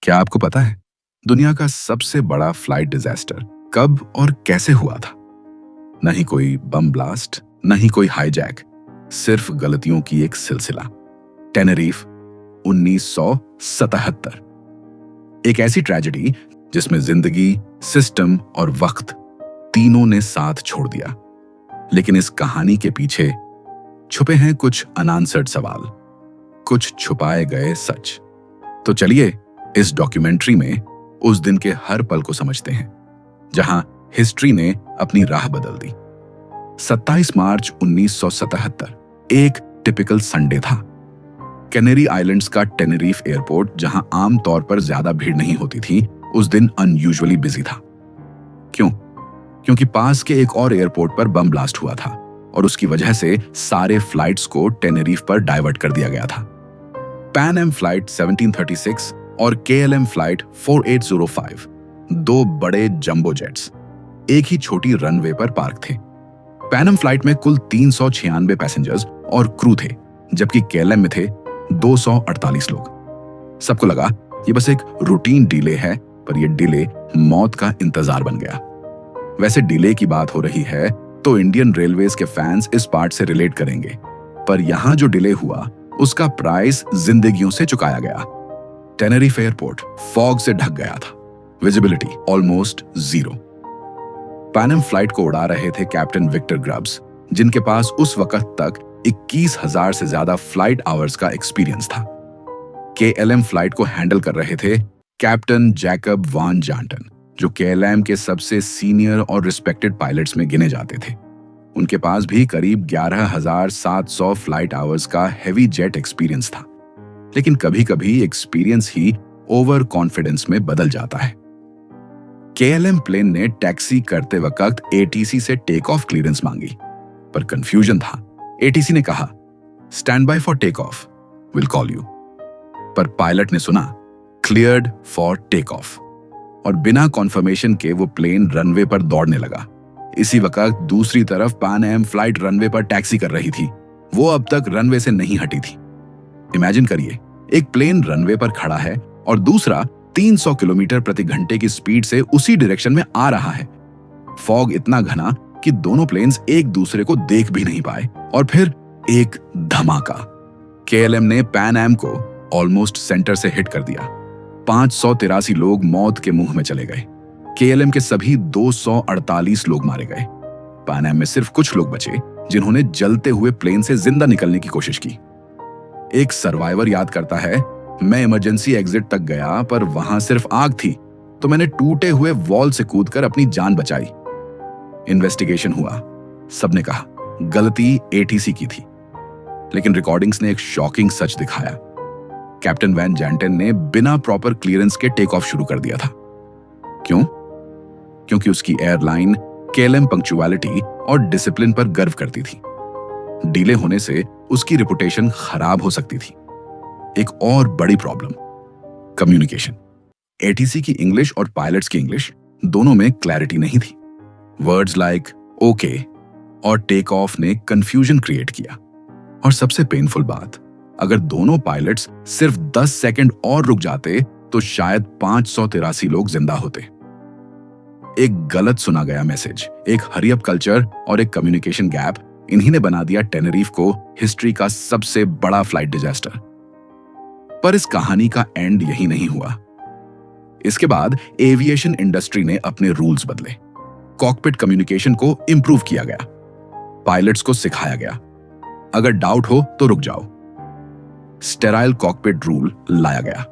क्या आपको पता है दुनिया का सबसे बड़ा फ्लाइट डिजास्टर कब और कैसे हुआ था? नहीं कोई बम ब्लास्ट, नहीं कोई हाईजैक, सिर्फ गलतियों की एक सिलसिला। टेनेरिफ 1977। एक ऐसी ट्रेजेडी जिसमें जिंदगी, सिस्टम और वक्त तीनों ने साथ छोड़ दिया। लेकिन इस कहानी के पीछे छुपे हैं कुछ अनआंसर्ड सवाल, कुछ छुपाए गए सच। तो चलिए इस डॉक्यूमेंट्री में उस दिन के हर पल को समझते हैं जहां हिस्ट्री ने अपनी राह बदल दी। 27 मार्च 1977 एक टिपिकल संडे था। कैनरी आइलैंड्स का टेनेरिफ एयरपोर्ट, जहां आम तौर पर ज्यादा भीड़ नहीं होती थी, उस दिन अनयूजुअली बिजी था। क्यों? क्योंकि पास के एक और एयरपोर्ट पर बम ब्लास्ट हुआ था और उसकी वजह से सारे फ्लाइट्स को टेनेरिफ पर डाइवर्ट कर दिया गया था। पैन एम फ्लाइट 1736 और KLM फ्लाइट 4805, दो बड़े जंबो जेट्स एक ही छोटी रनवे पर पार्क थे। पैन एम फ्लाइट में कुल 396 पैसेंजर्स और क्रू थे, जबकि KLM में थे 248 लोग। सबको लगा ये बस एक रूटीन डिले है, पर यह डिले मौत का इंतजार बन गया। वैसे डिले की बात हो रही है तो इंडियन रेलवेज के फैंस इस पार्ट से रिलेट करेंगे, पर यहां जो डिले हुआ उसका प्राइस जिंदगियों से चुकाया गया। टेनेरिफ एयरपोर्ट फॉग से ढक गया था, visibility almost zero. Pan Am flight को उड़ा रहे थे कैप्टन विक्टर ग्रब्स, जिनके पास उस वक्त तक 21,000 से ज्यादा फ्लाइट आवर्स का एक्सपीरियंस था। KLM फ्लाइट को हैंडल कर रहे थे कैप्टन जैकब वान जानटन, जो KLM के सबसे सीनियर और रिस्पेक्टेड पायलट्स में गिने जाते थे। उनके पास भी करीब 11,700 फ्लाइट आवर्स का हेवी जेट एक्सपीरियंस था। लेकिन कभी कभी एक्सपीरियंस ही ओवर कॉन्फिडेंस में बदल जाता है। KLM प्लेन ने टैक्सी करते वक्त ATC से टेक ऑफ क्लियरेंस मांगी, पर कंफ्यूजन था। ATC ने कहा stand by for take off, will call you. पर पायलट ने सुना क्लियर्ड फॉर टेक ऑफ, और बिना कॉन्फर्मेशन के वो प्लेन रनवे पर दौड़ने लगा। इसी वक्त दूसरी तरफ पैन एम फ्लाइट रनवे पर टैक्सी कर रही थी। वो अब तक रनवे से नहीं हटी थी। इमेजिन करिए, एक प्लेन रनवे पर खड़ा है और दूसरा 300 किलोमीटर प्रति घंटे की स्पीड से उसी डायरेक्शन में आ रहा है। फॉग इतना घना कि दोनों प्लेन्स एक दूसरे को देख भी नहीं पाए, और फिर एक धमाका। KLM ने पैन एम को ऑलमोस्ट सेंटर से हिट कर दिया। 583 लोग मौत के मुंह में चले गए। KLM के सभी 248 लोग मारे गए। पैन एम में सिर्फ कुछ लोग बचे जिन्होंने जलते हुए प्लेन से जिंदा निकलने की कोशिश की। एक सर्वाइवर याद करता है, मैं इमरजेंसी एग्जिट तक गया, पर वहां सिर्फ आग थी, तो मैंने टूटे हुए वॉल से कूदकर अपनी जान बचाई। इन्वेस्टिगेशन हुआ। सबने कहा गलती ATC की थी, लेकिन रिकॉर्डिंग्स ने एक शॉकिंग सच दिखाया। कैप्टन वैन जैंटन ने बिना प्रॉपर क्लियरेंस के टेक ऑफ शुरू कर दिया था। क्यों? क्योंकि उसकी एयरलाइन KLM पंक्चुअलिटी और डिसिप्लिन पर गर्व करती थी। डिले होने से उसकी रिपुटेशन खराब हो सकती थी। एक और बड़ी प्रॉब्लम, कम्युनिकेशन। ATC की इंग्लिश और पायलट्स की इंग्लिश दोनों में क्लैरिटी नहीं थी। वर्ड्स लाइक ओके और टेक ऑफ ने कंफ्यूजन क्रिएट किया। और सबसे पेनफुल बात, अगर दोनों पायलट्स सिर्फ 10 सेकंड और रुक जाते तो शायद 583 लोग जिंदा होते। एक गलत सुना गया मैसेज, एक हरी अप कल्चर और एक कम्युनिकेशन गैप, इन्हीं ने बना दिया टेनेरिफ को हिस्ट्री का सबसे बड़ा फ्लाइट डिजास्टर। पर इस कहानी का एंड यही नहीं हुआ। इसके बाद एविएशन इंडस्ट्री ने अपने रूल्स बदले। कॉकपिट कम्युनिकेशन को इंप्रूव किया गया। पायलट्स को सिखाया गया, अगर डाउट हो तो रुक जाओ। स्टेराइल कॉकपिट रूल लाया गया,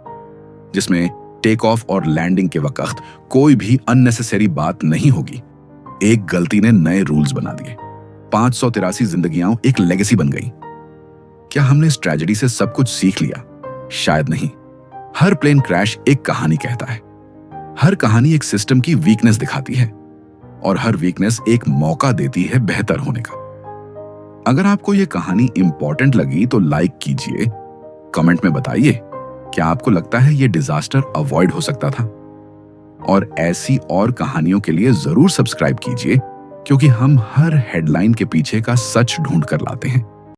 जिसमें टेक ऑफ और लैंडिंग के वक्त कोई भी अननेसेसरी बात नहीं होगी। एक गलती ने नए रूल्स बना दिए। 583 जिंदगियां एक लेगेसी बन गई। क्या हमने इस ट्रेजेडी से सब कुछ सीख लिया? शायद नहीं। हर प्लेन क्रैश एक कहानी कहता है। हर कहानी एक सिस्टम की वीकनेस दिखाती है, और हर वीकनेस एक मौका देती है बेहतर होने का। अगर आपको यह कहानी इंपॉर्टेंट लगी तो लाइक कीजिए, कमेंट में बताइए क्या आपको लगता है यह डिजास्टर अवॉइड हो सकता था। और ऐसी और कहानियों के लिए जरूर सब्सक्राइब कीजिए, क्योंकि हम हर हेडलाइन के पीछे का सच ढूंढ कर लाते हैं।